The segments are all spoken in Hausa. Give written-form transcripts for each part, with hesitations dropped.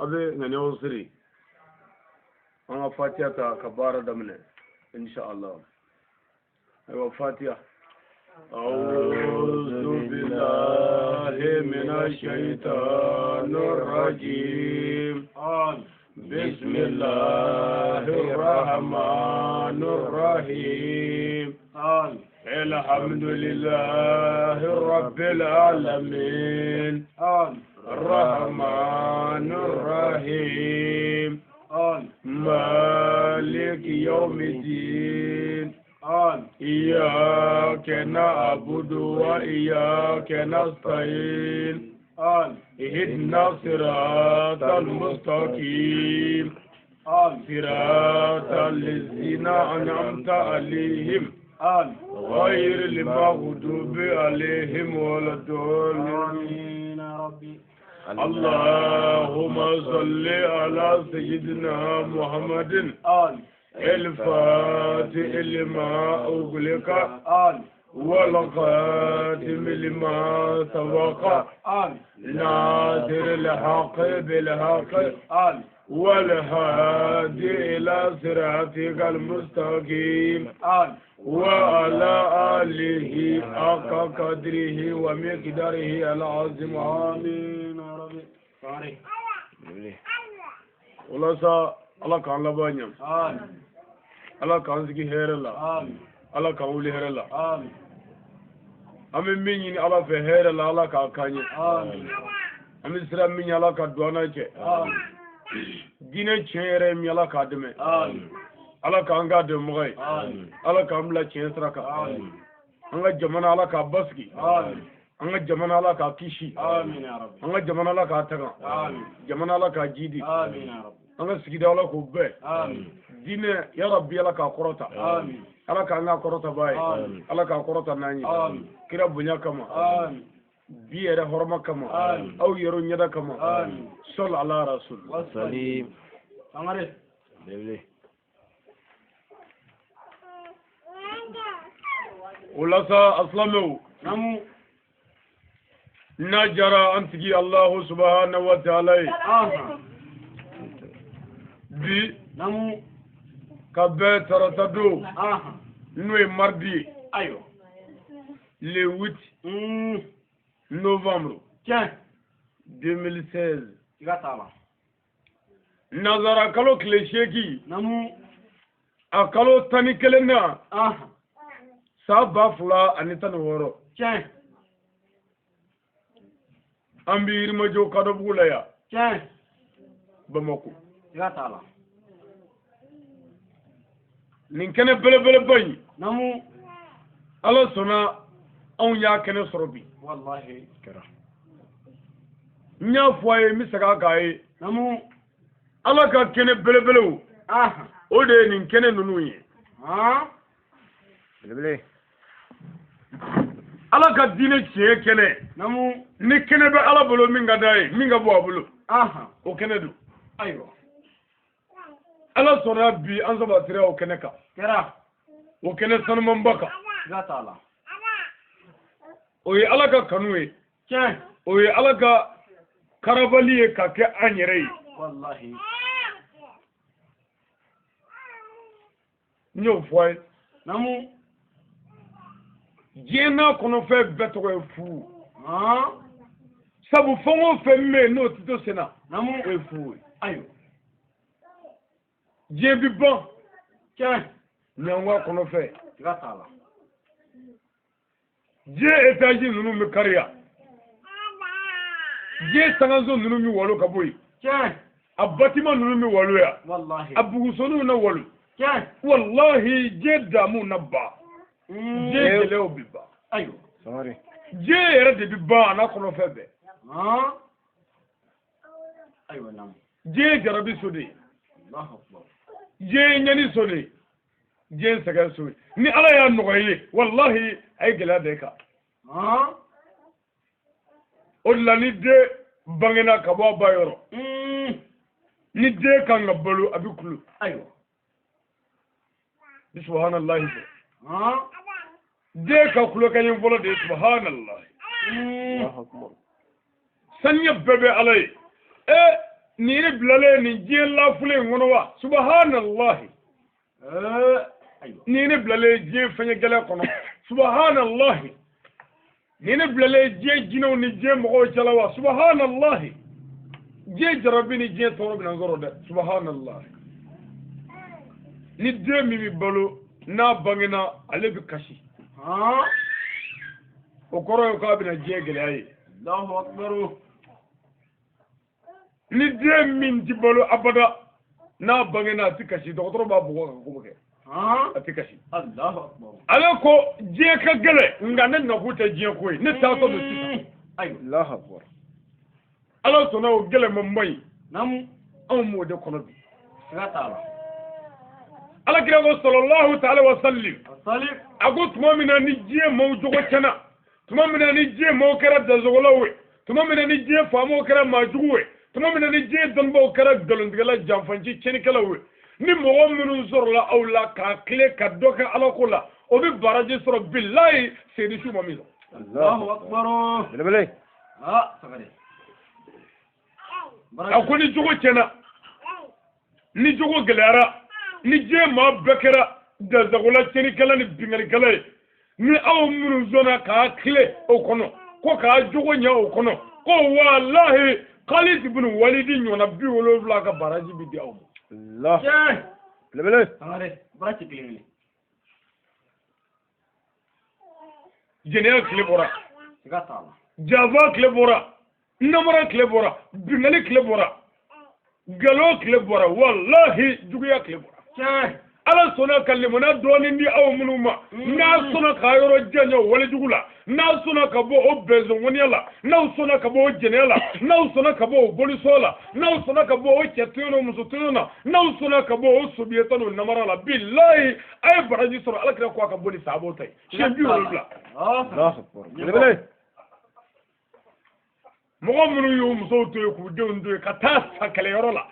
أبي ننوصري أنا فاتحة كبار دمنا إن شاء الله. أيوة فاتحة. أعوذ بالله من الشيطان الرجيم. بسم الله الرحمن الرحيم. الحمد لله رب العالمين. الرحمن الرحيم. مالك يوم الدين. إياك نعبد وإياك نستعين. اهدنا الصراط المستقيم. صراط الذين أنعمت عليهم غير المغضوب عليهم ولا الضالين. اللهم صل على سيدنا محمد الفاتح لما أغلق والخاتم لما سبق ناصر الحق بالحق والهادي إلى صراطك المستقيم وعلى آله حق قدره ومقداره العظيم. آمين يا رب. ولسا الله كان لبانيا الله كان زكي هير الله الله كان ولي هير الله أمين مين الله في هير الله الله كان كاني أمين سلام مين الله كدوانا كه دين شهر مين الله كادمه الله كان قادم مغاي الله كان بلا شهر سرقة أنغا جمانا الله كابسكي أنغا جمانا الله كاكيشي أنغا جمانا الله كاتغا جمانا الله كاجيدي أنا سكيدا الله كوبه دين يا ربي الله كاكورتا الله كأنها كورتا باي الله كاكورتا ناني كرا بنيا كما بيرة هرما كما أو يرون يدا كما صل على رسول سليم. أمره ولا سا أسلموا نجرا أنتجي الله سبحانه وتعالى bi namu kabe taratado nous est mardi ayo le 8 novembre 2016 gatala nazara kalo klesheki namu akalo tani kelena saba fula anitan woro ambir majo kado bulaya bamako gatala ninkene bele bele bani namu ala sona on ya kene sorobi wallahi kara nya foye misaga gaye namu ala ka kene bele bele o de ninkene nunu yi bele bele ala ka dine tie kene namu ni kene be ala bolo minga dai minga bo abulu o kene du ayo ala sona bi an saba tire o kene ka kera o kene sanman baka gatala o ye ala ka kanwe o ye ala ka karabali ka ke anyere wallahi nyo foy namu jena kono fe beto fu sabu fongo fe me no tito sena namu e fu ayo jebi bon nyangwa kono fe gatala je etaji nunu mi kariya je sangazo nunu mi walo kaboy abatima nunu mi walo ya wallahi abugusonu na walo wallahi je damu nabba je leo biba ayo sorry je era de biba na kono fe be ayo nam je jarabi sodi Allahu akbar je nyani sodi je saga sodi ni ala ya nogoye wallahi ay gela de ka olla ni de bangena ka bo bayoro ni de kan ngabulu abikulu ayo subhanallah de ka kulo kan volo de subhanallah Allahu akbar sanya bebe alay نيني بلالي نجي الله فلي غنوا سبحان الله نيني بلالي جي فني جلا كونو سبحان الله نيني بلالي جي جينو نجي مغو جلاوا سبحان الله جي جربيني جي تورو بنا غورو ده سبحان الله ni de mi balo na bangina ale bi kashi o koro ko abina jegele ay Allahu akbar ni de min di balo abada na bangina ti kashi dokoro ba bugo ko ke ati kashi Allahu akbar ale ko je ka gele ngane na ko te je ko ni ta to do ti ay Allahu akbar ala to na o gele mo moy nam on mo de kono bi ngata ala kira ko sallallahu ta'ala wa sallim ago tuma mina ni je mo jogo cana tuma mina ni je mo kara da zogolowe tuma mina ni je famo kara majuwe tuma mina ni je donbo kara galundigala jamfanci ceni kalawe ni mo minu zorla awla ka kle ka doka ala kula o bi baraje soro billahi seydi shuma mi Allahu akbar bele sagade akoni jogo cana ni jogo gelara ni je ma bekera da zagola ceni kala ni bingali kala ni aw munu zona ka kle o kono ko ka jogo nya o kono ko wallahi Khalid ibn Walid nyona bi wolo vla ka baraji bi di aw Allah lebele amare baraji kle jene kle bora gatala java kle bora namara kle bora bingali kle bora galo kle bora wallahi juguya kle bora ala sona kalimuna doni ndi aw munuma na sona ka yoro janyo wala jugula na sona ka bo o bezo woniala na sona ka bo jenela na sona ka bo bolisola na sona ka bo chetino musutuna na sona ka bo sobietano namara la billahi ay baraji soro ala kira ko ka boli sabo tay shebi wala Allahu akbar lebele mo munu yu muso to ku deundu ka ta sakale yoro la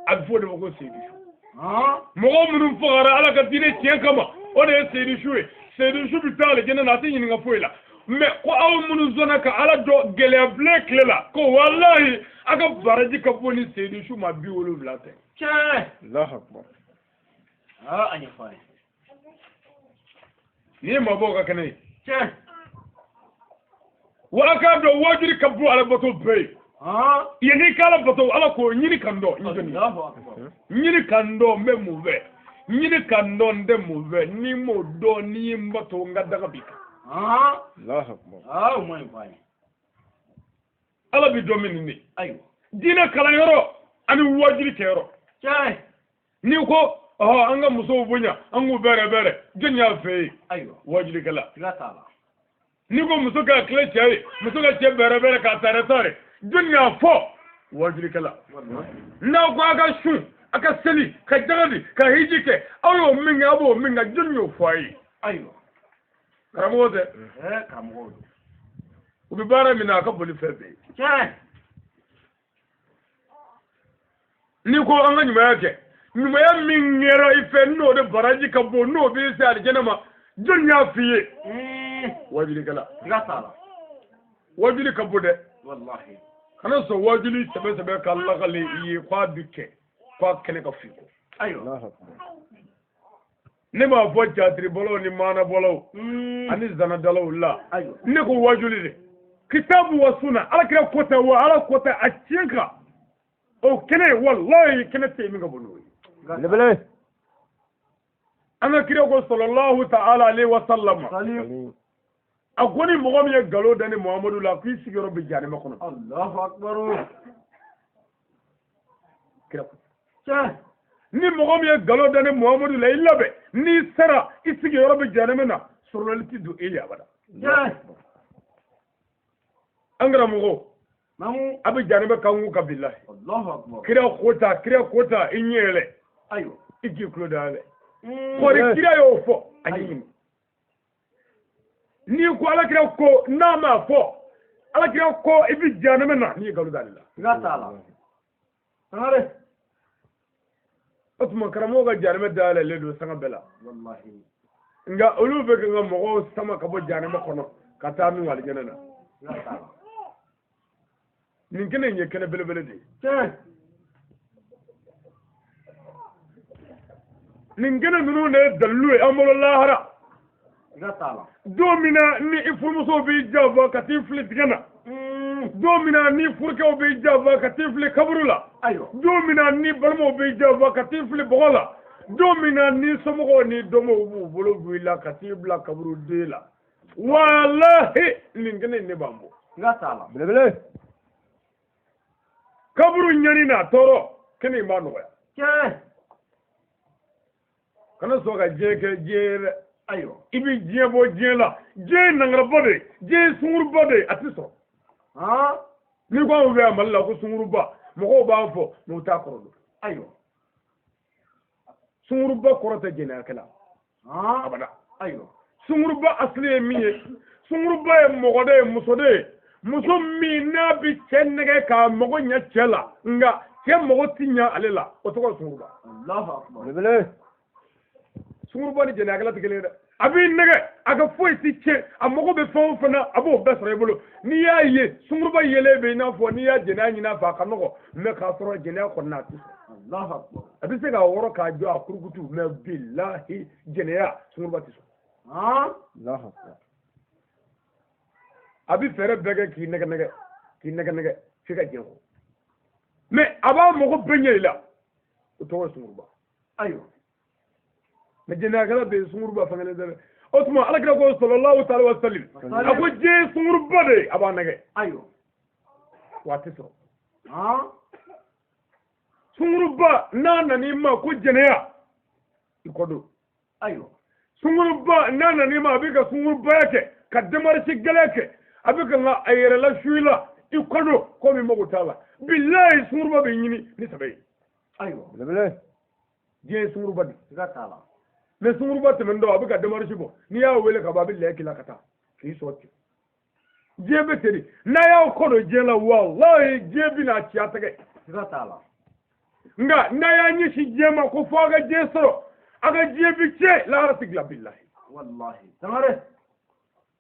ak fode mo ko sebi mɔgɔ minnu fagara ala ka diinɛ tiɲɛ kama o de ye Seydi Su ye Seydi Su bi taa alijɛnɛ na a tɛ ɲininka foyi la mais ko aw minnu sɔnna ka ala dɔ gɛlɛya bilen tile la ko walahi a ka baraji ka bɔ ni Seydi Su ma 70 tɛ. tiɲɛ Allahu akbar a ɲɛfɔ a ye nin ye mabɔw ka kɛnɛ ye tiɲɛ wa a k'a dɔn wajiri ka bɔ ala bato bɛɛ ye yani kala bato ala ko nyini kando nyini kando me muve nyini kando nde muve ni mo do ni mbato ngadaga bika Allahu akbar moy bay ala bi do min ni ayo dina kala yoro ani wajiri kero chay ni ko anga muso bunya angu bere dunya fe ayo wajiri kala gatala ni ko muso ka kle chay muso ka che bere ka tare dunya fo wajiri kala na ko aga shu aka seli ka dagadi ka hijike ayo minga abo minga dunyo fo ayo karamote karamote ubi bara mina ka boli febe ni ko anga nyuma yake nyuma ya mingera ife no de baraji ka bo no bi se aljana ma dunya fiye wajiri kala gatala wajiri ka bude wallahi kana so wajili sebe ka Allah kale yi kwa duke kwa kene ka fiko ayo ne ma fo jatri bolo ni mana bolo ani zana dalo la ayo ne ko wajuli de kitabu wa sunna ala kira kota wa ala kota a cinka o kene wallahi kene te mi ga bonu lebele ana kira ko sallallahu ta'ala alaihi wa sallam agoni mogo mi galo dani Muhammadu la ku sigiro bi jani makono Allahu akbar kira ko ni mogo mi galo dani Muhammadu la ilabe ni sara isigiro bi jani mena surlalti du iya bada angara mogo mamu abi jani be kangu ka billahi Allahu akbar kira kota inyele ayo igi klodale ko kira yo fo anyi ni ko ala kira ko na ma fo ala kira ko ibi janame na ni galu dalila gatala ngare otuma karamo ga janame dala le do sanga bela wallahi nga olu be nga mo sama ka bo janame kono kata mi wal janana gatala nin kene nye kene bele bele de نينغنا نونو نه دلو امول الله را غتالا دومينا ني افرمسو بي جابا كتيفل دغنا دومينا ني فركو بي جابا كتيفل كبرولا ايوه دومينا ني برمو بي جابا كتيفل بغلا دومينا ني سمغو ني دومو بولو بيلا كتيبلا كبرو ديلا والله نينغنا ني بامبو غتالا بلبل كبرو نيانينا تورو كني ما نويا كه kana so ka je ايوه ibi je bo je la je nangara bode je sunguru bode atiso ها ni ko be amalla ko sunguru ba mo ko ba fo mo ta ko ايوه sunguru ba ko ta je na kala ها abada ايوه sunguru ba asli miye sunguru ba e mo de muso mi na bi chennege ka mo ko nya chela nga ke mo ko tinya alela o to ko sunguru ba الله اكبر بلبل sunguru ba ni je na kala tigele abi nege aga foi ti che amogo be fon fana abo be sore bolo ni ya ye sunguru ba yele be na fo ni ya je na nyina fa ka nogo me ka soro je na ko na ti الله اكبر abi se ga woro ka jo akurugutu me billahi je ne ya sunguru ba ti so ها الله أكبر abi fere bege ki nege fi ka je ko me aba mogo benye la o to sunguru ba ايوه مجينا كلا بسمور بفعل ذلك أسمع على كلا قول صلى الله تعالى وسلم أقول جي سمور بدي أبا نجى ايوه واتسو ها سمور با نانا نيما كوجنيا يقولوا ايوه سمور با نانا نيما أبيك سمور باك كدمر شجلك أبيك لا أير لا شويلا يقولوا كم يموتالا بالله سمور با بيني نسبي ايوه بلبل جي سمور بدي غتالا mais sunguru ba temendo abuka demarche bo ni ya wele ka babil leki la kata fi soti jebe tedi na ya kono jela wallahi jebi na chiatage غتالا nga na ya nyishi jema ko foga jesoro aga jebi che la rasigla billahi والله تمام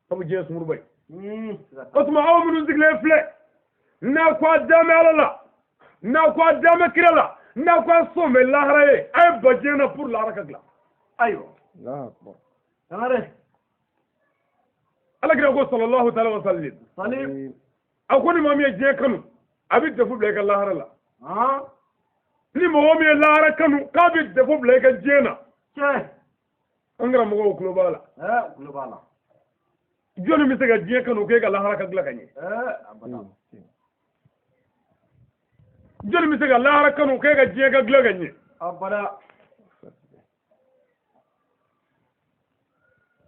sabu je sunguru bay غتالا osma aw minu zigle fle na kwa dame alala na kwa dame kirala na kwa some la haraye ay bajena pour la rakagla ايوه الله أكبر تمام ala kira ko sallallahu ta'ala wa sallim صليب akoni mami je kanu abi defu ble ka lahara la ها ni mo mi lahara kanu ka bi defu ble ka jena كه angara mo ko bala ها غلوبالا joni mi sega je kanu ke ka lahara ka gla kanye ها ابدا joni mi sega lahara kanu ke ka je ka gla kanye ابدا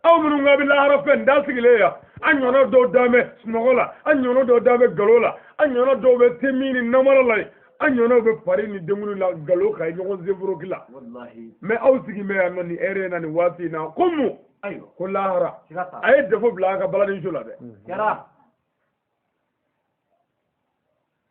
aw munu ngabi lahara fen dal sigile ya anyono do dame snogola anyono do dame galola anyono do be temini namara lay anyono be pari ni demunu la galo kay nyogon zebro kila والله mais aw sigi me ya noni ere na ni wati na kumu ايوه ko lahara غتالا ay defo blaga balani jula de يرى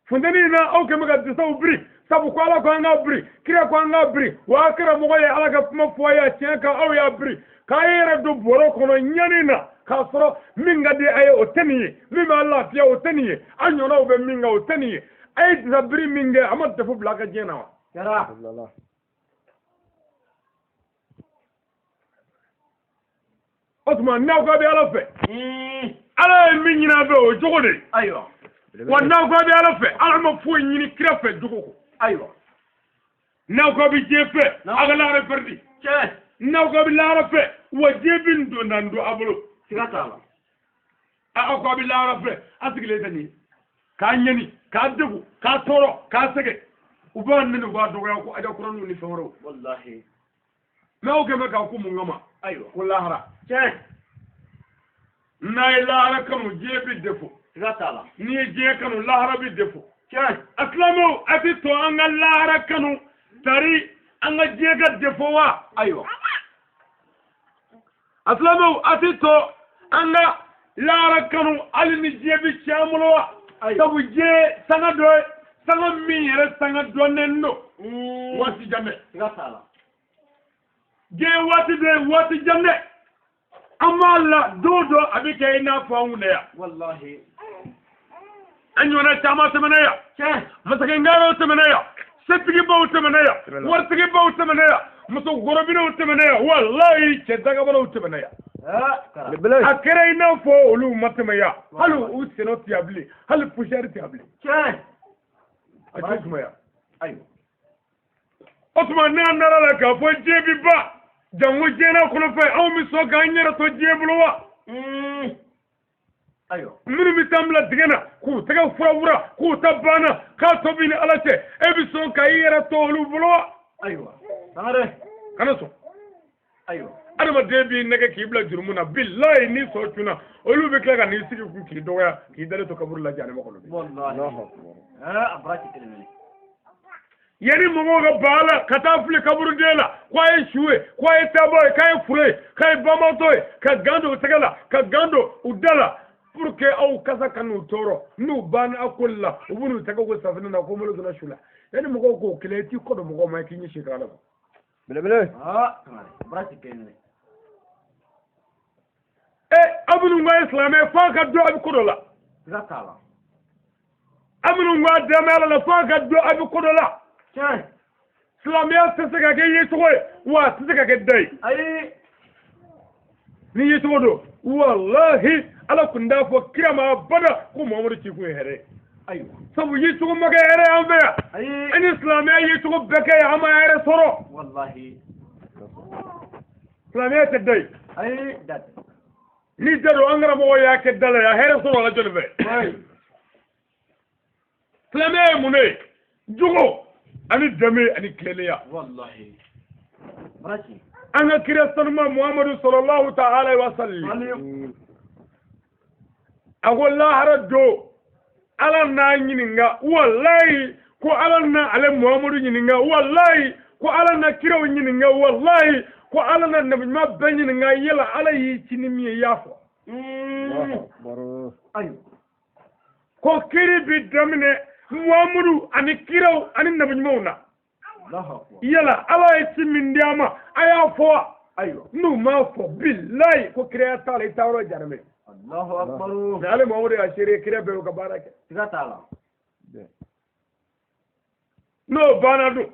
fundani na aw ke maga disaw bri sabu ko ala ko anga bri kira ko anga bri wa kira mo ya ala ka kuma foya tienka aw ya bri kayere do boro kono nyanina ka soro minga de ay o taniye mima Allah fiya o taniye anyono be minga o taniye ay zabri minga amad defu blaga jena wa يرى الله Osman naw ko be ala fe ala min nyina be o jogode ايوه wa naw ko be ala fe ala ma fo nyini kira fe jogo ايوه naw ko be jefe aga la referdi كه naw ko be la fe wa jebin do nando abulu غتالا a ko be la fe asigile tani ka nyani ka degu ka toro ka sege uban nenu ba dogo ya ko aja qur'anu ni fawro والله naw ke me ka ko mu ngama ايوه ko lahara كه na lahara kanu jebi defo غتالا ni je kanu lahara bi defo كه aslamu ati to an ga lahara kanu tari an ga je ga defo wa ايوه aslamu ati to an ga lahara kanu ali ni jebi chamulo wa sabu je sanga mi yere sanga donendo wati jame غتالا je wati jame amalla dodo abike ina faunde ya والله anyona chama temenaya كه masake ngaro temenaya sepigi baw temenaya wartigi baw temenaya muso gorobina utemene wallahi ke daga bana utemene ya akere ina fo olu mateme ya halu useno tiabli halu pushari tiabli akuma ya ayo otuma ne andara la ka fo jebi ba jango jena kono fe aw mi so ganyera to jebulu wa ayo minu mi tambla digena ku taga fura ku tabana ka to bi ni alache e bi so kayera to olu bulo ayo tangare kana so ayo adama debi nega kibla jurumuna billahi ni so tuna olu be kala ni sigi ku ki doya ki dale to kabur la jani makolo wallahi abraki kelemene yani mogo ga bala katafli kabur dela kwaye shuwe kwaye taboy kaye fure kaye bamato ka gando tagala ka gando udala pour que aw kasa kanu toro nu ban akulla ubunu taga ko safina na ko mulu na shula yani mogo ko kileti ko do mogo ma kinyi shikala bele abraki kelemene abunu ngwa islam fa ka do abi kodola zakala abunu ngwa damala la fa ka do abi kodola islamiyya ta saka ke yi tuwe wa ta saka ke dai ai ni yi tuwo do wallahi ala kun da fo kirama bada ko muhammadu ci ku here ayo sabu yi tuwo maga here an be ai ani islamiyya yi tuwo beke ya ama here soro wallahi islamiyya ta dai ai dat ni daro an gara mo ya ke dala ya here soro la jolbe ai islamiyya mune jugo ani dame ani kileleya wallahi braki anga kiristan ma muhammadu sallallahu ta'ala alaihi wasallam agolla harado ala na nyininga wallahi ko ala na ale muhammadu nyininga wallahi ko ala na kiraw nyininga wallahi ko ala na nabi ma banyininga yela ala yi tinimi yafo ayo ko kiri bi damne muhammadu ani kiraw ani nabi mauna yala ala yi timin diama aya fo ayo nu ma fo billahi ko kira ta le tawro jarame Allahu akbar da ale muhammadu ya shirye kira be ko barake zakala no banadu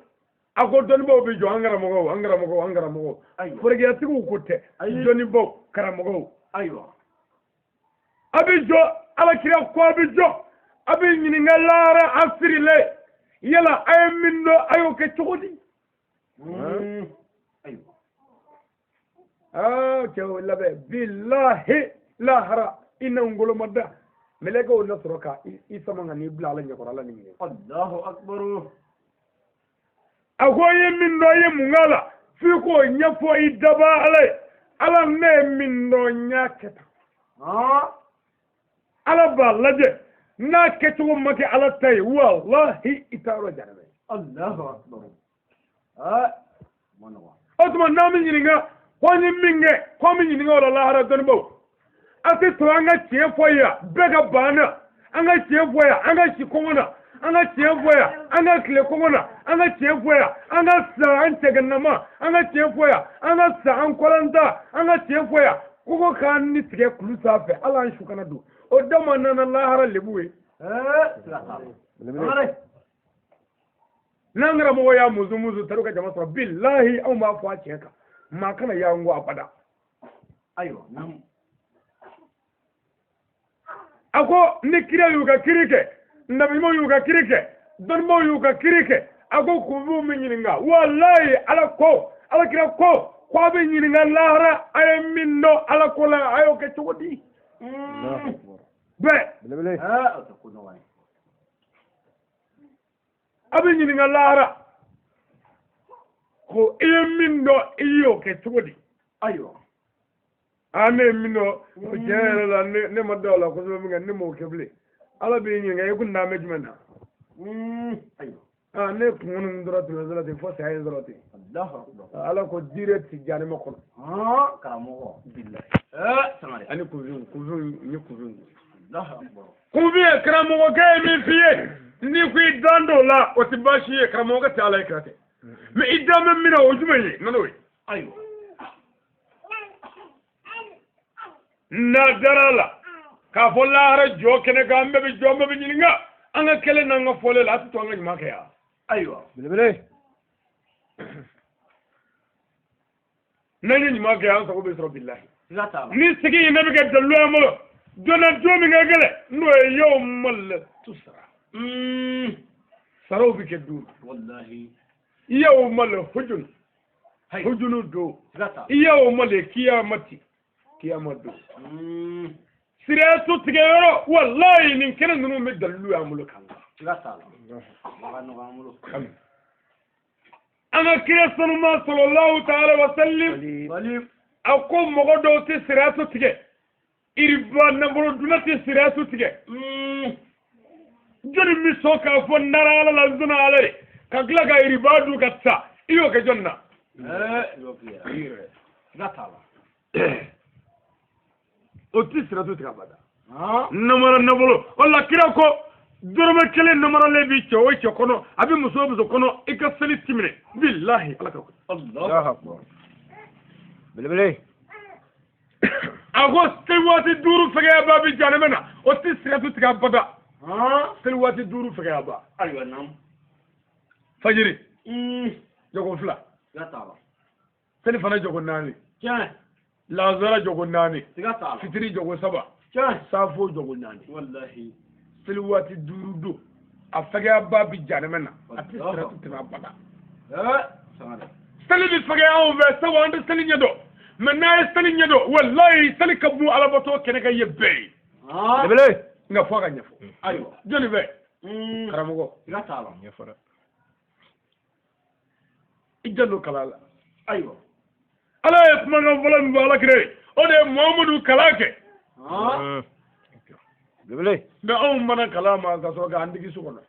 ako doni bo bi jo angara mogo ayo forge ya tigu kutte doni bo kara mogo ayo abi jo ala kira ko abi jo abi nyini ngalara asiri le yala ay minno ayo ke chogodi ayo ke labe billahi la hara inna ngolo madda meleka wala soroka isa manga ni bla la nyakora la ni Allahu akbar agoye minno ye mungala fi ko nyafo idaba ale ala ne minno nyaketa ala ba laje na ketu make ala tay wallahi itaro jarabe Allahu akbar manwa otuma na min yininga ko ni minge ko min yininga wala la hara don bo ati to anga chefoya bega bana anga chefoya anga shikongona anga chefoya anga kle kongona anga chefoya anga sa ante ganama anga chefoya anga sa an kolanta anga chefoya ko kan ni tige kulusa fe ala an shukana do o dama nana la hara lebuwe nangara mo ya muzu taruka jama so billahi aw ma fa cheka ma kana ya ngo abada ayo nam ako ni kira yuga kirike nabi mo yuga kirike don mo yuga kirike ako kubu minyininga wallahi ala kira ko bi nyininga lahara ay minno ala ko la ayo ke chogodi be abi nyininga lahara ko iyo minno iyo ke chogodi ayo ane minno ko jere la ne madola ko so minga ne mo keble ala be nyininga e kunna mejmena ayo ne kunun dorati la dorati fo say dorati Allahu akbar ala ko direct jani makon karamo billahi samari ani kuzun ni kuzun Allahu akbar kubiye karamo ke mi fiye ni ku dando la o tibashi karamo ga ta ala ikrate me idame mina o jumaye nanowe ayo na darala ka fo lahara jo kene ga ambe bi jombe bi nyinga anga kele na nga fole la to nga nyima ke ya ayo bele nani ma ga an sago be soro billahi zata ni sigi nabi ga dallu amalo dona jomi nga gele no yawmal tusra saraw bi ke du wallahi yawmal hujun hujunu do zata yawmal kiyamati kiyamado siratu tigero wallahi nin kana nunu me dallu amalo kan zata wa no amulu ana kira sallallahu sallallahu ta'ala wa sallim akum mogodo ti siratu tige iriba namboro dunati siratu tige joni mi soka fo narala la zuna alare ka glaga iriba du gatta iyo ke jonna zata o ti siratu tige bada namara nabolo walla kira ko doroma kele namara le bi cho o kono abi muso buzo kono ikasali timine billahi alaka Allah akbar bele ako silwati duru fege babi janamena o ti siratu tige bada silwati duru fege ba aywa nam fajiri jogo fla zata seli fana jogo nani tiens lazara jogo nani zata fitiri jogo saba tiens safo jogo nani wallahi silwati duru do a fege babi janamena a ti siratu tige bada samare seli bi fege on ve sawa ande seli nyedo maintenant seli nyedo wallahi seli kabu alabato keneka yebbe bele nga foga nyafo aywa joni be karamogo zata nyafara ijallo kalala aywa ala ya kuma nga volan bala kire o de muhammadu kalake bele da on mana kalama ka so ga andigi su kono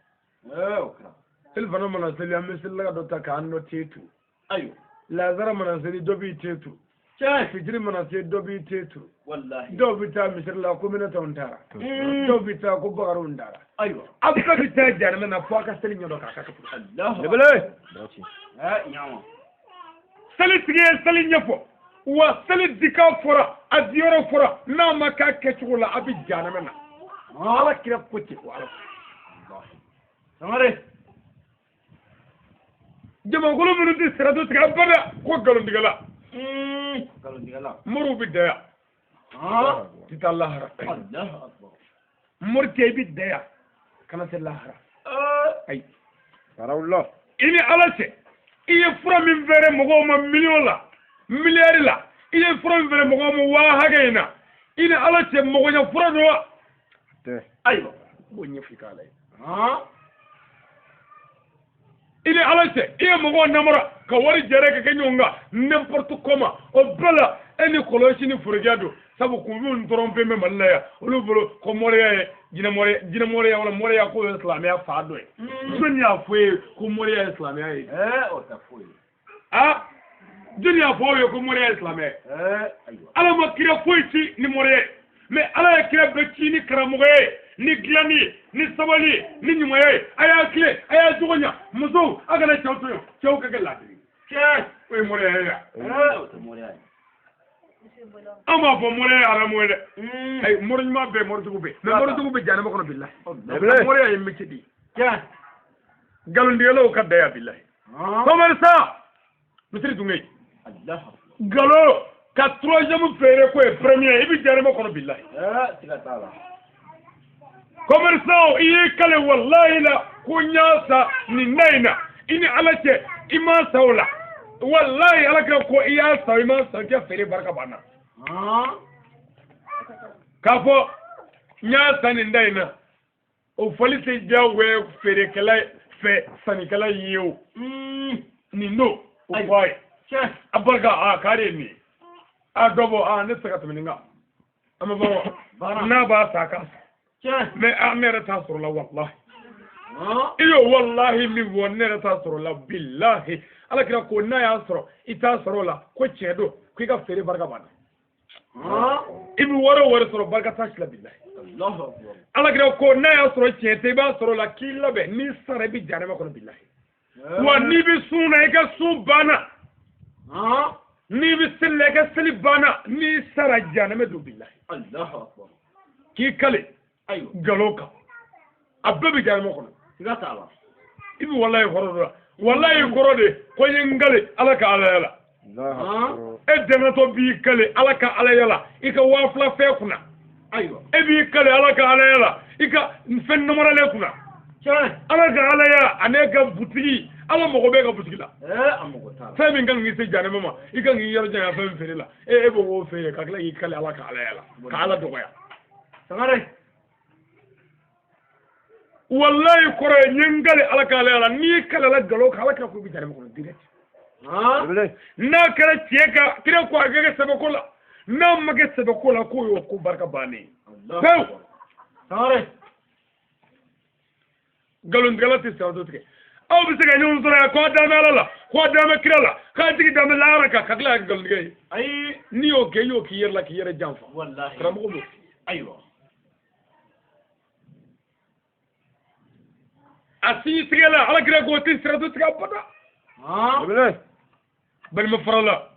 okra tel fana mana seli am sel do ta kan no tetu aywa lazara mana seli dobi tetu tiens fijiri mana seli dobi tetu wallahi dobi ta misir la ko mina tawntara dobi ta ko bagaru ndara aywa abka bi ta jarna na fo ka seli nyodo ka ka Allah bele nyama seli tige seli nyafo wa seli dika fora adioro fora na maka kechula abi janamena ala kira poti wala samare jama gulu munu di siratu tiga bada ko galon digala kalau digala muru bidaya tita allahara Allah akbar murte bidaya kana se lahara ay farawlo ini alace iye fura min vere mogo ma million la milliard la iye fura min vere mogo ma wa hagayna ini alace mogo nya fura do te aywa bo nyifikala ini alace iye mogo namara ka wari jere ka kenyonga n'importe comment o bela eni koloshi ni furigado sabu kunun trompe me malaya olu bolo ko moreya jina moreya wala moreya ko islamia faado e dunya foye ko moreya islamia e o ta foi dunya foye ko moreya islamia aywa ala ma kira foye ci ni moreya mais ala ya kira be ci ni karamoye ni glani ni sabali ni nyumaye aya kile aya jogonya muso agala chawto chaw ka gala tiens oy moreya ya o ta moria ama fo moreya ara moede ay morñma be mordugo be mais mordugo be janama kono billahi moreya yemmi cedi tiens galondiyelo o kadda ya billahi commerçant misiri dungay Allah galo ka troisième fere ko e premier ibi janama kono billahi zata commerçant iye kale wallahi la kunyasa ni naina ini alace ima sawla wallahi alaka ko iya sawima sanke fere barka bana kafo nya sani ndaina o folisi jawe fere kala fe sani kala yiu ni no o boy tiens abarga kare ni adobo ne saka tuminga ama bawo na ba saka tiens mais amere ta sur la wallahi iyo wallahi mi wonere ta sur la billahi ala kira ko na ya soro ita soro la ko chedo ko ka fere barka bana ibi woro soro barka ta shla billahi Allah akbar ala kira ko na ya soro chete ba soro la killa be ni sare bi jarama ko billahi wa ni bi suna ka su bana ni bi selle ka seli bana ni sara janama do billahi Allah akbar ki kale aywa galoka abbe jarama ko zata ibi wallahi horodo wallahi korode ko yengale ala ka ala dɛmɛ to b'i kale ala ka ala yala i ka waa fila fɛn kunna ayiwa e b'i kale ala ka ala yala i ka fɛn namoralen kunna ala ka ala yala ani ka butigi ala mɔgɔ bɛ ka butigi la fɛn min kan k'i se janɛma ma i kan k'i yɔrɔ janya fɛn feere la e b'o feere ka tila k'i kale ala ka ala yala ka ala dɔgɔya sangare wallahi kɔrɔ ye n ye n kale ala ka ala yala n'i kalela galo ka ala ka ko bi janɛma kɔnɔ direct n'a kɛra tiɲɛ kan kira ko a ka kɛ sɛbɛko la n'a ma kɛ sɛbɛko la k'o y'o ko barika bannen pewu nkalontigɛla tɛ sirato tigɛ aw bɛ se ka ɲɔgɔn sɔrɔ yan k'aw danbɛ ala la k'aw danbɛ kira la k'aw tigi danbɛ lahara kan ka tila ka nkalontigɛ ye ayi n'i y'o kɛ i y'o k'i yɛrɛ la k'i yɛrɛ janfa karamɔgɔ b'o ayiwa a sinji tigɛla ala kira k'o tɛ sirato tigɛ abada balima farala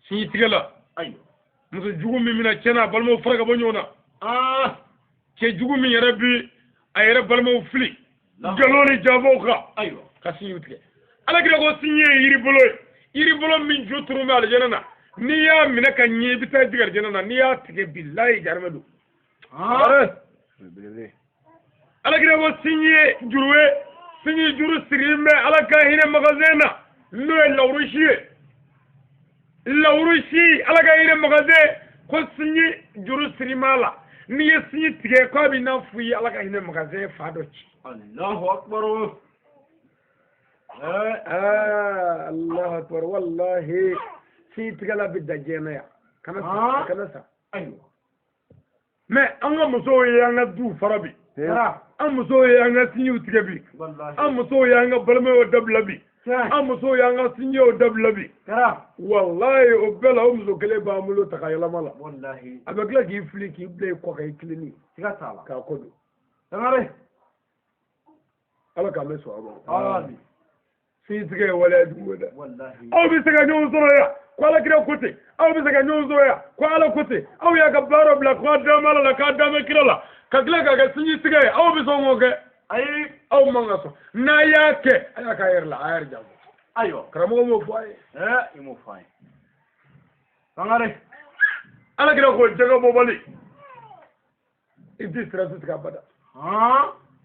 sinji tigɛla muso jugu min bɛna tiɲɛna balimaw fara ka bɔ ɲɔgɔn na cɛ jugu min yɛrɛ bi a yɛrɛ balimaw fili nkalon ni jaabaw kan ka sinjiw tigɛ ala kira ko sinji ye yiri bolo ye yiri bolo min ju turu bɛ alijana na n'i y'a minɛ ka ɲɛ i bɛ taa jigin alijana na n'i y'a tigɛ bilahi jahanama don ala kira ko sinji ye juru ye sinji juru sirilen bɛ ala ka hinɛ magasin na n'o ye lawurusi ye lawurusi ala ka hinɛ magasin ko sinji juru sirilen la n'i ye sinji tigɛ k'a bɛ n'a fɔ i ye ala ka hinɛ magasin fa dɔ ci Allahu akbar Allahu akbar wallahi sinji tigɛla bɛ da jɛnɛ yan kana sa mais an ka musow ye an ka du fara bi an musow ye an ka sinjiw tigɛ bi an musow ye an ka balimaw dabila bi an musow y'an ka sinjiw dabila bi wallahi o bɛɛ la o muso kelen b'an bolo ta ka yɛlɛma la a bɛ tila k'i fili k'i bila i kɔ kan i tilenni k'a ko don ala k'an bɛ sɔn a ma sinji tigɛ ye waleya jugu ye dɛ aw bɛ se ka ɲɔgɔn sɔrɔ yan ko ala kira ko ten aw bɛ se ka ɲɔgɔn sɔrɔ yan ko ala ko ten aw y'a ka baara bila k'a d'a ma ala la k'a d'a ma kira la ka tila k'a kɛ sinji tigɛ ye aw bɛ sɔn k'o kɛ ayi aw man ka sɔn n'a y'a kɛ a y'a k'a yɛrɛ la a y'a yɛrɛ janfa ayiwa karamɔgɔ m'o fɔ a ye i m'o fɔ a ye sangare ala kira ko jaga bɔbali i tɛ sirati tigɛ abada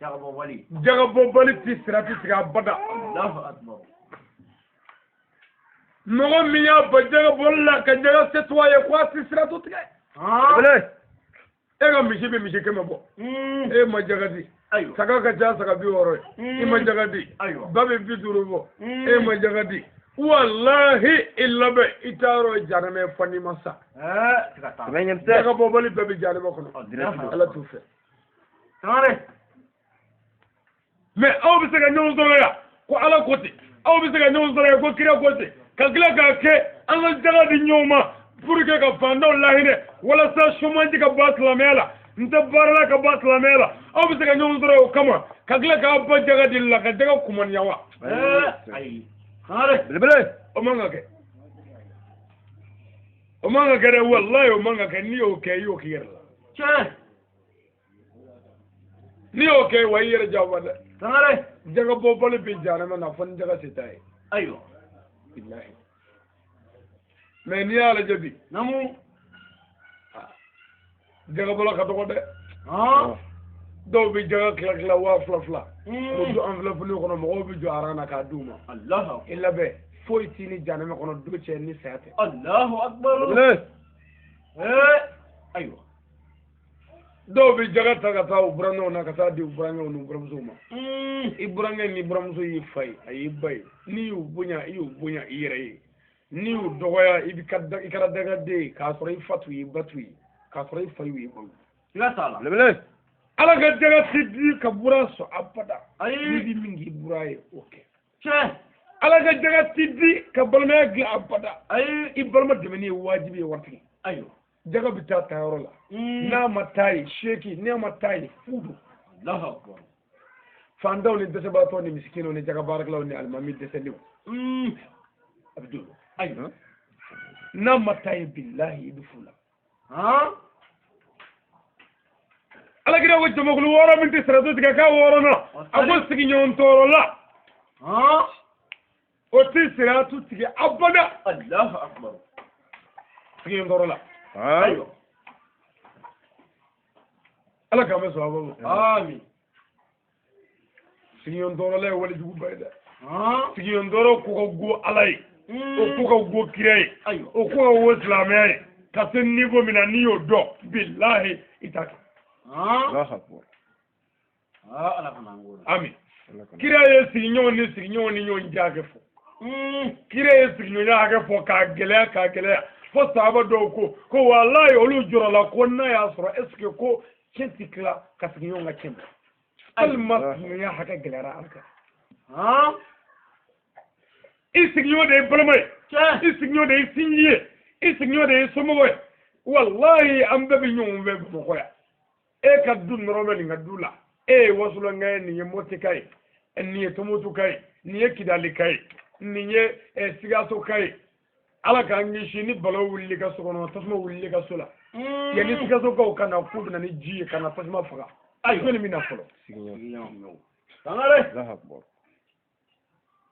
jaga bɔbali tɛ sirati tigɛ abada Allahu akbar mɔgɔ min y'a ba jaga bɔli la ka jaga se to a ye ko a tɛ sirati tigɛ e ka misi bɛ misi kɛmɛ bɔ e ma jaga di saga ka ca saga 60 ye i ma jaga di ba bɛ 50 bɔ e ma jaga di wallahi i labɛn i t'a yɔrɔ janɛmɛ ye fani ma sa jaga bɔbali bɛɛ bɛ janɛmɛ kɔnɔ ala t'u fɛ mais aw bɛ se ka ɲɔgɔn sɔrɔ yan ko ala ko ten aw bɛ se ka ɲɔgɔn sɔrɔ yan ko kira ko ten ka tila k'a kɛ an ka jaga di ɲɔgɔn ma pour que ka fandaw lahinɛ walasa chômage ka bɔ silamɛya la n tɛ baara la ka bɔ silamɛya la aw bɛ se ka ɲɔgɔn sɔrɔ o kama ka tila k'a ba jaga di la ka jaga kumaniya wa ayi belebele o man ka kɛ o man ka kɛ dɛ wallahi o man ka kɛ n'i y'o kɛ i y'o k'i yɛrɛ la tiɲɛ n'i y'o kɛ wa i yɛrɛ jagoya dɛ sangare jaga bɔbali bɛ janɛmɛ na fɔ ni jaga se t'a ye ayiwa bilahi mais n'i y'a lajɛ bi namu jaga bɔla ka dɔgɔ dɛ dɔw bɛ jaga tila 2000 o don enveloppe kɔnɔ mɔgɔw bɛ jɔ aran na k'a d'u ma i labɛn foyi t'i ni janɛmɛ kɔnɔ du cɛ ni saya tɛ Allahu akbar ayiwa dɔw bɛ jaga ta ka taa u burankɛw na ka taa di u burankɛw n'u buramusow ma i burankɛ ni buramuso y'i fa ye a y'i ba ye n'i y'u bonya i y'u bonya i yɛrɛ ye n'i y'u dɔgɔya i kɛra dagaden ye k'a sɔrɔ i fa t'u ye i ba t'u ye k'a sɔrɔ i fa y'u ye i ba y'u ye ala ka jaga ti di ka bura sɔn abada n'i bi min k'i bura ye o kɛ ala ka jaga ti di ka balimaya dilan abada i balima dɛmɛni ye wajibi ye waritigi jaga bɛ taa tayɔrɔ la n'a ma taa ye seki n'a ma taa ye fudu fandaw ni dɛsɛbaatɔ ni misikinɛw ni jaga baarakɛlaw ni alimami dɛsɛlenw a bɛ don n'a ma taa ye bilahi i bɛ fu la ala kira ko jamakulu 6 min tɛ siratu tigɛ k'a 6 na a ko sigiɲɔgɔn tɔɔrɔ la o tɛ si siratu tigi abada Allahu akbar. sigi ndoro la Ayo. ala ka me so abo Amin. sigi ndoro la wali jugu bayda Ah. sigi ndoro ko go alai o ko go kirei Ayo. o ko wo islamai ka sen niveau mina ni yo do billahi itaka Ah. Allahu akbar. Ala kana ngoro. amin kira ye sigi ñoo ni ñoo jaage fo kira ye sigi ñoo jaage fo ka gele fo sahaba do ko wallahi olu joro la ko na ya soro est ce que ko kenti kila ka sigi ñoo nga kembe alma ya haka gelera alka Ah. isigi ñoo de balmay isigi ñoo de sinjiye isigi ñoo de somowe wallahi am be ñoo be ko ya e ka dun norobe ni ngadula e wasulo ngay ni moti kay ni tomutu kay ni kidali kay ni sigaso kay ala ka ngishi ni balo wulli ka sokono tasma wulli ka sola yani sigaso ko kana kubna ni ji kana tasma faga ay ko ni mina folo Tangare. Allahu akbar.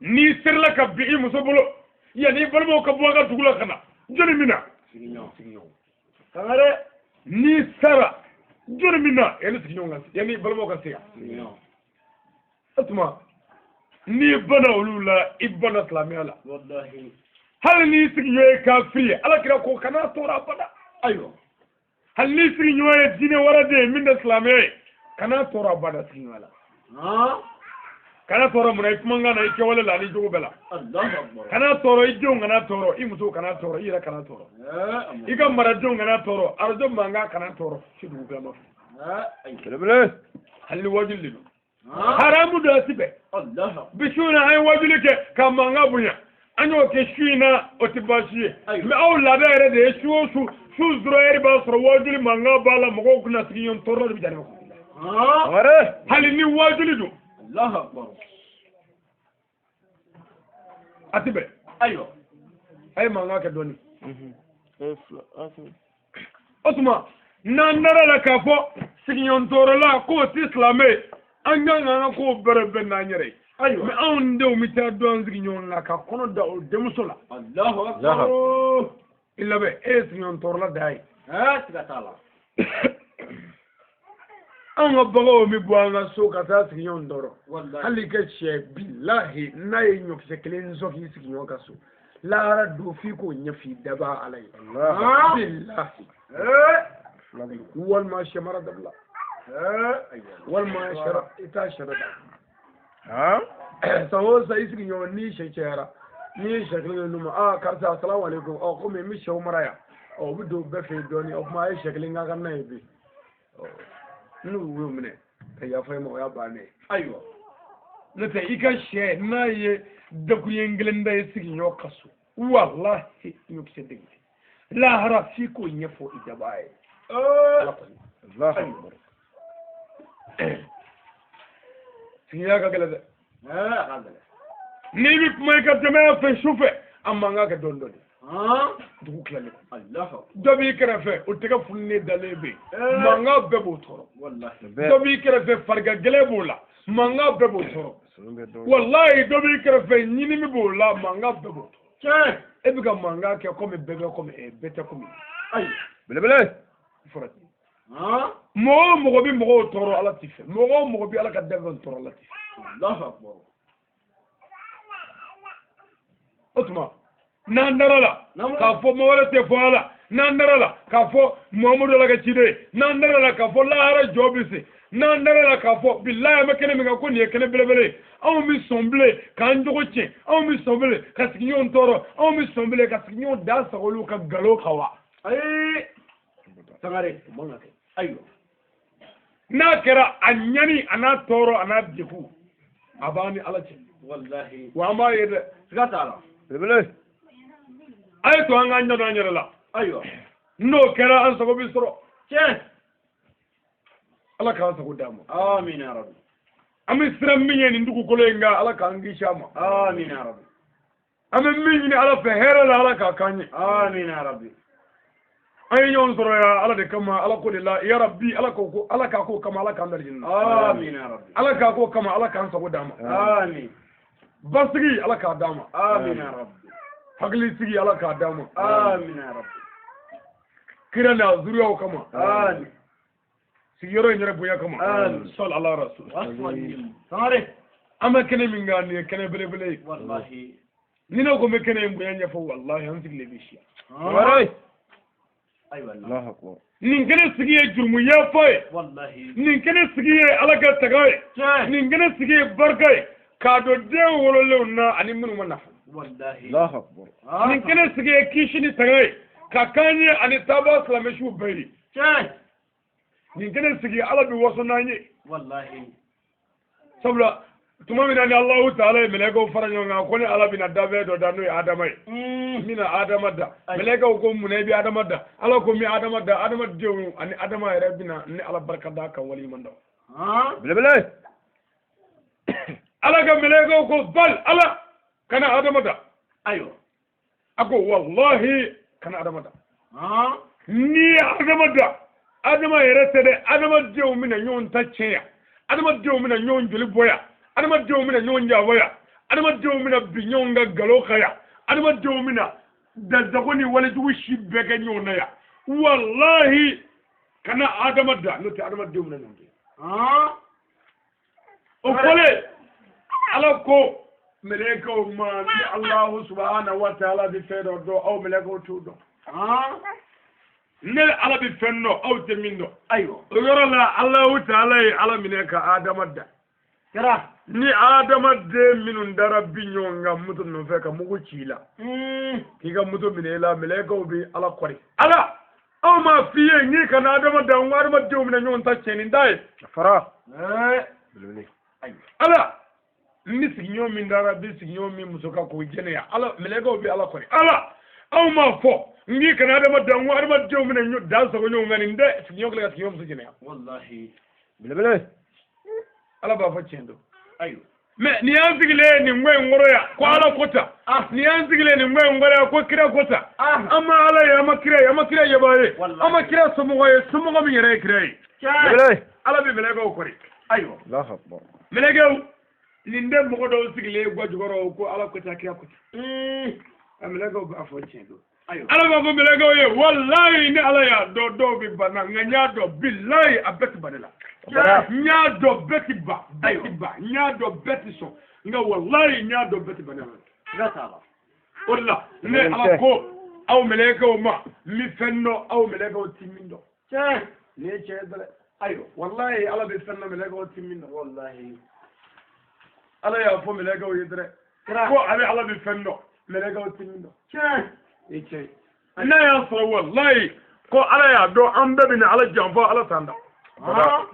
ni sirla ka bi muso bolo yani balmo ka boga dugula kana joni mina Tangare. ni sara joni mina yani siginyo ngasi yani balmo ka siya atuma ni bana ulula ibana islamiyala Wallahi. hal ni siginyo kafiri ala kira ko kana tora bada Ayo. hal ni siginyo dine warade min islamiyai kana tora bada siginyo ala Ah. kana toro mun ay kuma ngana ke wala la ni jogo bela Allahu akbar. kana toro i jonga na toro i muso kana toro i ra kana toro i ka mara jonga na toro arjo manga kana toro shidu gama Ayo. Bele. halli wajul lidu Ah. haramu da sibe Allahu akbar. bishuna ay wajul ke ka manga bunya anyo ke shina otibashi Ayo. me aw la da ere de shu zuro eri ba soro wajul manga bala mo kuna sigiyon toro bi jare ko Ah. Amare. halli ni wajul lidu Allahu akbar. atibe Ayo. ay manga ke doni Afi. Osuma nandara la kafo sigiyon toro la ko ti islamé anga nga ko berbe na nyere Ayo. me on de mi ta don sigiyon la ka kono da o demusola Allahu akbar. illa be e sigiyon toro la dai Tikatala. anga bago mi buanga so ka ta sigiyon toro Wallahi. hali ke che billahi na yi nyok se kelen so ki sigiyon ka so lara do fi ko nyafi daba alai Allah. billahi Eh. wal ma shamara dabla wal ma shara ita shara Ha? sawo sa isigi nyo ni shechera ni shekle no ma karsa assalamu alaikum o ko mi shaw maraya o bi do be fe doni o ma ay shekle nga kan nay bi nu wu mine ta ya fa mo ya ba ne Ayo. ne te ika she na ye da ku yenglenda isigi nyo kasu wallahi nyu kise digi la hara fi ko nyefo ijabaye Allahu akbar. siya ka gele de Kadale. ni bi kuma ka teme fe shufe amma nga ka don doni Ah. dugu kilale Allahu. dɔ b'i kɛrɛfɛ o tɛgɛ fununen dalen bɛ yen mankan bɛɛ b'o tɔɔrɔ Wallahi. dɔ b'i kɛrɛfɛ farigan gɛlɛn b'o la mankan bɛɛ b'o tɔɔrɔ Sunbe do. walayi dɔ b'i kɛrɛfɛ ɲinini b'o la mankan bɛɛ b'o tɔɔrɔ Tiens. e bɛ ka mankan kɛ komi bɛɛ bɛ komi bɛɛ tɛ komi Ayo. Bele. fɔra ten Ah. mɔgɔ o mɔgɔ bɛ mɔgɔw tɔɔrɔ ala t'i fɛ mɔgɔ o mɔgɔ bɛ ala ka danfɛn tɔɔrɔ ala t'i fɛ Allahu akbar. o tuma n'an dara la Naamu. k'a fɔ mɔgɔ wɛrɛ tɛ fɔ ala n'an dara la k'a fɔ muhamadu ala ka ciden ye n'an dara la k'a fɔ lahara jɔ bɛ se n'an dara la k'a fɔ bilayi an bɛ kɛnɛ min kan ko nin ye kɛnɛ belebele ye anw bɛ sɔn bilen k'an jogo tiɲɛ anw bɛ sɔn bilen ka sigiɲɔgɔn tɔɔrɔ anw bɛ sɔn bilen ka sigiɲɔgɔn da sago olu ka nkalon kan wa Ayi. Tangare. Manga ke. Ayo. n'a kɛra a ɲani a n'a tɔɔrɔ a n'a degun a b'an ni ala cɛ Wallahi. wa an b'a ye dɛ Tikatala. Bele. a ye to an k'an ɲɛdɔn an yɛrɛ la Ayo. n'o kɛra an sago bɛ sɔrɔ Tiens. ala k'an sago d'a ma Amin ya Rabbi. an bɛ siran min ye nin dugukolo in kan ala k'an kisi a ma Amin ya Rabbi. an bɛ min ɲini ala fɛ hɛrɛ la ala k'a k'an ye Amin ya Rabbi. an ye ɲɔgɔn sɔrɔ ya ala de kama ala ko de la ya rabbi ala k'a ko kama ala k'an darijini na Amin ya Rabbi. ala k'a ko kama ala k'an sago d'a ma Amin. basigi ala k'a d'a ma آمين يا رب hakili sigi ala k'a d'a ma آمين يا رب kira na zuriyaw kama آمين sigiyɔrɔ in yɛrɛ bonya kama Amin. sal ala rasul سماري an bɛ kɛnɛ min kan nin ye kɛnɛ belebele ye والله ni ne ko n bɛ kɛnɛ in bonya ɲɛfɔ wallahi an sigilen bɛ siya Warai. أيوة والله Allahu akbar. nin kɛnɛ sigi ye jurumuya fa ye والله nin kɛnɛ sigi ye ala ka taga ye جاي nin kɛnɛ sigi ye barika ye k'a dɔn den wololenw na ani minnu ma nafa والله Allahu akbar. nin kɛnɛ sigi ye kisi ni taga ye ka kan ye ani taaba silamɛsiw bɛɛ ye جاي nin kɛnɛ sigi ala bɛ waso n'an ye والله sabula tuma min na ni alahu taala ye mɛlɛkɛw fara ɲɔgɔn kan ko ni ala bɛna dabɛn dɔ da n'o ye adama ye n bɛna adama da mɛlɛkɛw ko munna i bɛ adama da ala ko n bɛ adama da adamadenw ani adama yɛrɛ bɛna ni ala barika da kan waliɲuman dɔn ها Belebele. ala ka mɛlɛkɛw ko bal ala kana adama da أيوة a ko wallahi kana adama da ها n'i ye adama da adama yɛrɛ tɛ dɛ adamadenw bɛna ɲɔgɔn ta tiɲɛ adamadenw bɛna ɲɔgɔn joli bɔya adamadenw bɛna ɲɔgɔn jabɔya adamadenw bɛna bi ɲɔgɔn ka nkalon kan yan adamadenw bɛna dansago ni walejugu si bɛɛ kɛ ɲɔgɔn na yan wallahi kana adama da n'o tɛ adamadenw bɛna ɲɔgɔn kɛ ها o fɔlen ala ko mɛlɛkɛw ma ni alahu subahanahu wa taala bɛ fɛn dɔ dɔn aw mɛlɛkɛw t'o dɔn ها ne ala bɛ fɛn dɔn aw tɛ min dɔn أيوة o yɔrɔ la alahu taala ye ala minɛ ka adama da كرا ni adamaden minnu dara bi ɲɔgɔn kan moto nɔfɛ ka mugu ci i la k'i ka moto minɛ i la mɛlɛkɛw bɛ ala kɔri ala aw m'a f'i ye n'i kana adama da n ko adamadenw bɛna ɲɔgɔn ta tiɲɛ nin da ye Fara. إيه Belebele. ala n bɛ sigiɲɔgɔn min dara bi sigiɲɔgɔn min muso kan k'o jɛnɛya ala mɛlɛkɛw bɛ ala kɔri ala aw m'a fɔ n'i kana adama da n ko adamadenw bɛna dan sago ɲɔgɔn kan nin dɛ sigiɲɔgɔn kelen ka sigiɲɔgɔn muso jɛnɛya والله Belebele. ala b'a fɔ tiɲɛ don أيوة mɛ nin y'an sigilen nin ko in kɔrɔ yan ko ala ko ta nin y'an sigilen nin ko in kɔrɔ yan ko kira ko ta an ma ala ye an ma kira ye an ma kira yaba ye an ma kira somɔgɔ ye somɔgɔ min yɛrɛ ye kira ye Belebele. ala bɛ mɛlɛkɛw kɔri أيوة Allahu akbar. mɛlɛkɛw nin tɛ mɔgɔ dɔw sigilen gwa jukɔrɔ ko ala ko ta kira ko ta a mɛlɛkɛw b'a fɔ tiɲɛ don أيوة ala b'a fɔ mɛlɛkɛw ye walayi ni ala y'a dɔn dɔw bɛ bana nka n y'a dɔn bilayi a bɛɛ tɛ ba ne la n y'a dɔn bɛɛ tɛ ba bɛɛ tɛ ba n y'a dɔn bɛɛ tɛ sɔn nka walayi n y'a dɔn bɛɛ tɛ ba ne la لا تعرف o de la ne ala ko aw mɛlɛkɛw ma n bɛ fɛn dɔn aw mɛlɛkɛw ti min dɔn جاي nin ye tiɲɛ dɛ أيوة walayi ala bɛ fɛn dɔn mɛlɛkɛw ti min dɔn والله ala y'a fɔ mɛlɛkɛw ye dɛ كرا ko ale ala bɛ fɛn dɔn mɛlɛkɛw ti min dɔn جاي ni tiɲɛ n'a y'a sɔrɔ walayi ko ala y'a dɔn an bɛɛ bɛ na ala janfa ala t'an da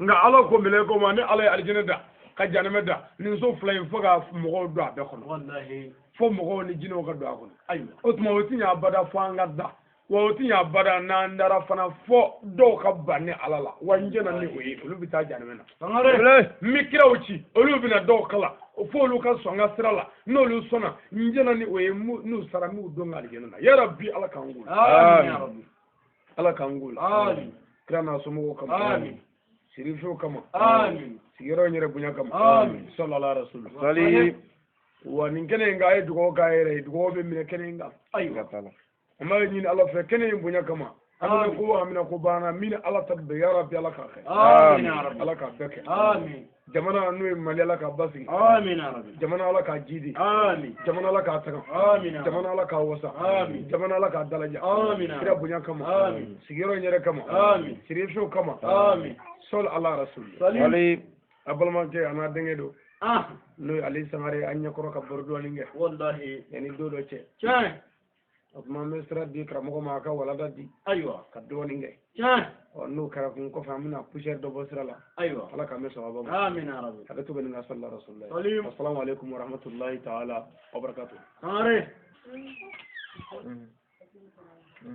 nka ala ko mɛlɛkɛw ma ni ala ye alijinɛ da ka janɛmɛ da nin so fila in fo ka mɔgɔw don a bɛɛ kɔnɔ والله fo mɔgɔw ni jinɛw ka don a kɔnɔ أيوة o tuma o ti ɲa bada fo an ka da wa o ti ɲa bada n'an dara fana fo dɔw ka ban ni ala la wa n jɛna ni o ye olu bɛ taa janɛmɛ na سماري Belebele. n bɛ kiraw ci olu bɛna dɔw kala fo olu ka sɔn n ka sira la n'olu sɔnna n jɛna ni o ye n'u sara n'u don ka alijinɛ na yara bi ala k'an k'u la آمين يا رب ala k'an k'u la آمين kira n'a somɔgɔw kama آمين sirifew kama آمين sigiyɔrɔ in yɛrɛ bonya kama Amin. sallallahu alaihi wa sallam Sali. wa nin kɛnɛ in kan a ye dugawu k'a yɛrɛ ye dugawu bɛ minɛ kɛnɛ in kan أيوة Gatala. an b'a ɲini ala fɛ kɛnɛ in bonya kama amina ko amina ko banna min ala ta bɛɛ ya rabbi ala k'a kɛ آمين يا رب ala k'a bɛɛ kɛ آمين jamana n'o ye mali ala k'a basigi آمين يا رب jamana ala k'a jidi آمين jamana ala k'a taga آمين يا رب jamana ala k'a wasa Amin. jamana ala k'a dalaja Amin. kira bonya kama Amin. sigiyɔrɔ in yɛrɛ kama Amin. sirifew kama آمين sol ala rasul سليم Sali. a balimakɛ a n'a denkɛ don آه n'o ye ali sangare an ɲɛkɔrɔ ka baro dɔɔnin kɛ والله yanni don dɔ cɛ جاي o tuma an bɛ sira di karamɔgɔ ma a ka walada di أيوة ka dɔɔnin kɛ جاي n'o kɛra kun kɔfɛ an bɛna poussière dɔ bɔ sira la أيوة ala k'an bɛ sababa ma آمين يا رب a bɛ to bɛ nin ka sallallahu rasulillah سليم assalamu alaikum wa rahmatullahi ta'ala wa barakatuh سماري